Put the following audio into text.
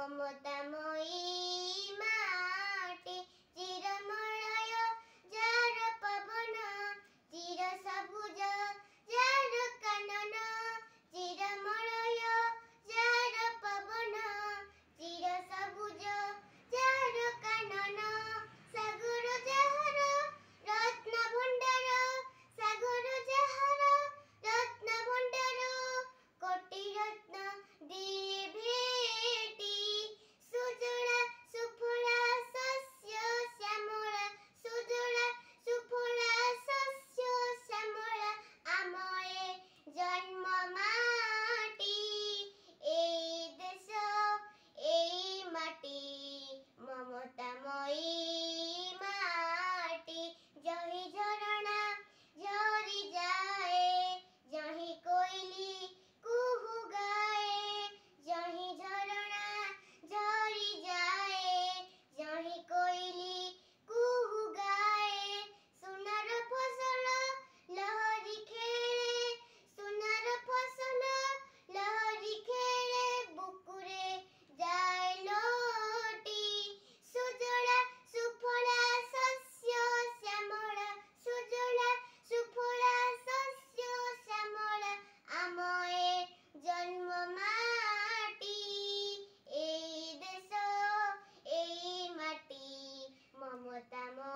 মমতাময়ী মাটি চিরমলয় যার পবন চির সবুজ যার কানন চিরমলয় যার পবন চির সবুজ যার কানন সাগর যাহার রত্ন ভণ্ডার সাগর যাহার রত্ন ভণ্ডার কোটি রত্ন দিয়ে ভেটি সুজলা সুফলা শস্য শ্যামলা সুজলা সুফলা শস্য শ্যামলা আময়ে জন্ম মাটি এই দেশ এই মাটি মমতাময়ী মাটি জহি ঝরଣା ঝরি যায় জহি কোইলি কুহু গায়ে জহি ঝরଣା ঝরি যায় জহি কোইলি কুহু গায়ে সোনার ফসল লহরি খেলে সোনার ফসল লহরি খেলে বুকুরে যায় লোটি সুজলা সুফলা শস্য শ্যামলা সুজলা সুফলা শস্য শ্যামলা আময়ে জন্ম মাটি এই দেশ এই মাটি মমতাময়ী